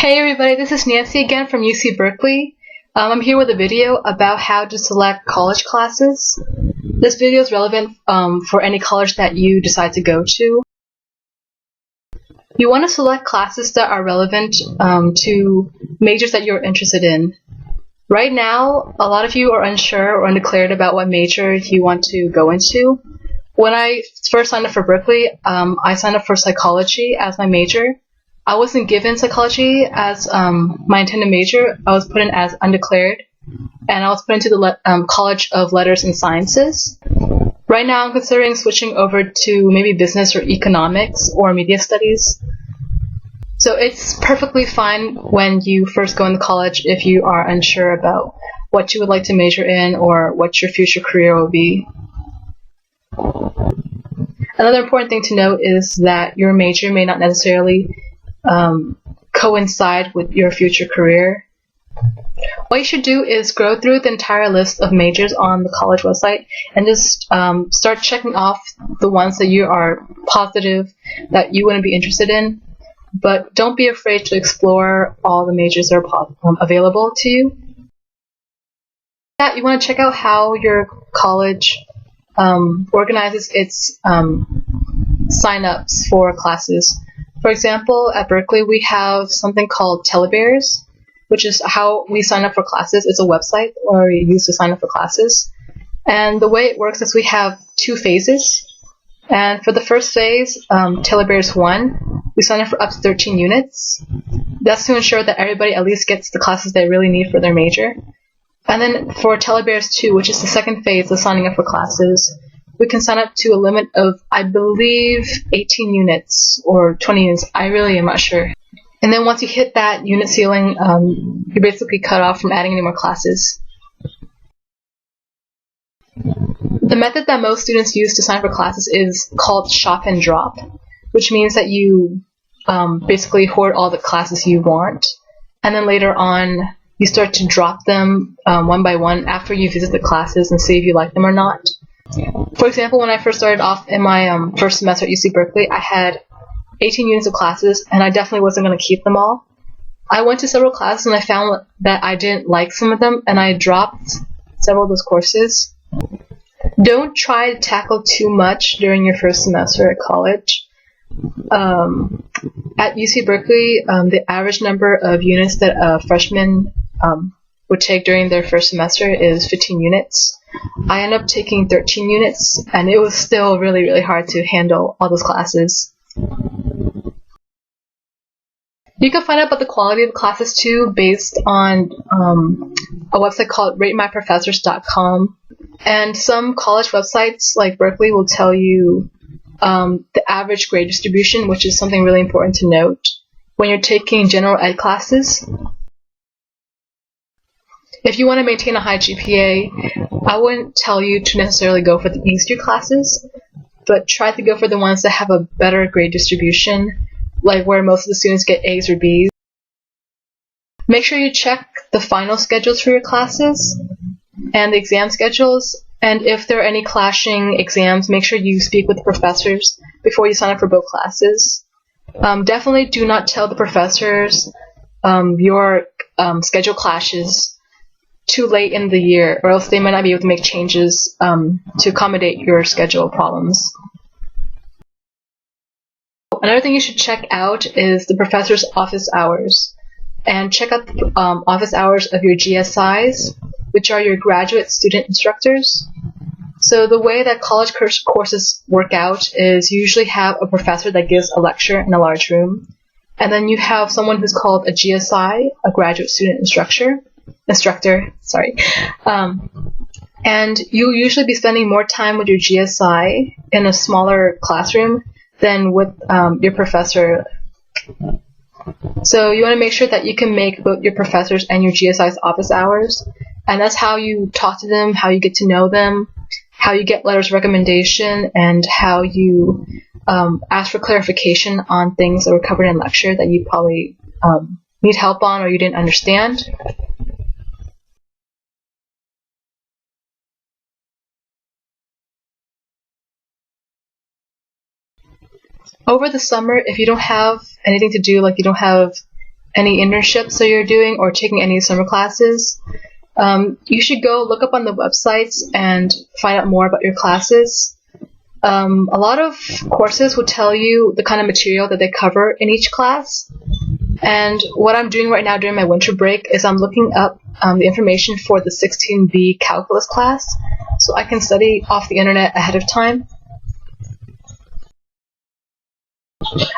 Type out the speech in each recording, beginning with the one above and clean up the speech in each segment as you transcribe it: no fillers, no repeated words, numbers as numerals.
Hey everybody, this is Nancy again from UC Berkeley. I'm here with a video about how to select college classes. This video is relevant for any college that you decide to go to. You want to select classes that are relevant to majors that you're interested in. Right now, a lot of you are unsure or undeclared about what major you want to go into. When I first signed up for Berkeley, I signed up for psychology as my major. I wasn't given psychology as my intended major. I was put in as undeclared, and I was put into the College of Letters and Sciences. Right now, I'm considering switching over to maybe business or economics or media studies. So it's perfectly fine when you first go into college if you are unsure about what you would like to major in or what your future career will be. Another important thing to note is that your major may not necessarily coincide with your future career. What you should do is go through the entire list of majors on the college website and just start checking off the ones that you are positive that you wouldn't be interested in. But don't be afraid to explore all the majors that are available to you. You want to check out how your college organizes its sign-ups for classes. For example, at Berkeley, we have something called Telebears, which is how we sign up for classes. It's a website where we use to sign up for classes. And the way it works is we have two phases. And for the first phase, Telebears 1, we sign up for up to 13 units. That's to ensure that everybody at least gets the classes they really need for their major. And then for Telebears 2, which is the second phase of signing up for classes, we can sign up to a limit of, I believe, 18 units or 20 units. I really am not sure. And then once you hit that unit ceiling, you're basically cut off from adding any more classes. The method that most students use to sign up for classes is called shop and drop, which means that you basically hoard all the classes you want, and then later on you start to drop them one by one after you visit the classes and see if you like them or not. For example, when I first started off in my first semester at UC Berkeley, I had 18 units of classes, and I definitely wasn't going to keep them all. I went to several classes, and I found that I didn't like some of them, and I dropped several of those courses. Don't try to tackle too much during your first semester at college. At UC Berkeley, the average number of units that a freshman would take during their first semester is 15 units. I ended up taking 13 units, and it was still really, really hard to handle all those classes. You can find out about the quality of the classes too based on a website called ratemyprofessors.com. And some college websites like Berkeley will tell you the average grade distribution, which is something really important to note when you're taking general ed classes. If you want to maintain a high GPA, I wouldn't tell you to necessarily go for the easier classes, but try to go for the ones that have a better grade distribution, like where most of the students get A's or B's. Make sure you check the final schedules for your classes and the exam schedules, and if there are any clashing exams, make sure you speak with the professors before you sign up for both classes. Definitely do not tell the professors your schedule clashes too late in the year, or else they might not be able to make changes to accommodate your schedule problems. Another thing you should check out is the professor's office hours, and check out the office hours of your GSIs, which are your graduate student instructors. So the way that college courses work out is you usually have a professor that gives a lecture in a large room, and then you have someone who's called a GSI, a graduate student instructor, and you'll usually be spending more time with your GSI in a smaller classroom than with your professor. So you want to make sure that you can make both your professors and your GSI's office hours, and that's how you talk to them, how you get to know them, how you get letters of recommendation, and how you ask for clarification on things that were covered in lecture that you probably need help on or you didn't understand. Over the summer, if you don't have anything to do, like you don't have any internships that you're doing or taking any summer classes, you should go look up on the websites and find out more about your classes. A lot of courses will tell you the kind of material that they cover in each class. And what I'm doing right now during my winter break is I'm looking up the information for the 16B calculus class so I can study off the internet ahead of time.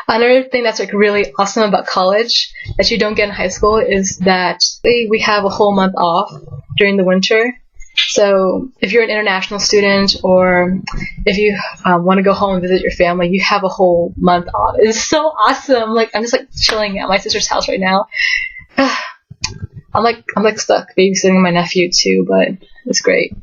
Another thing that's like really awesome about college that you don't get in high school is that we have a whole month off during the winter. So if you're an international student or if you want to go home and visit your family, you have a whole month off. It's so awesome. Like I'm just like chilling at my sister's house right now. I'm like stuck babysitting my nephew too, but it's great.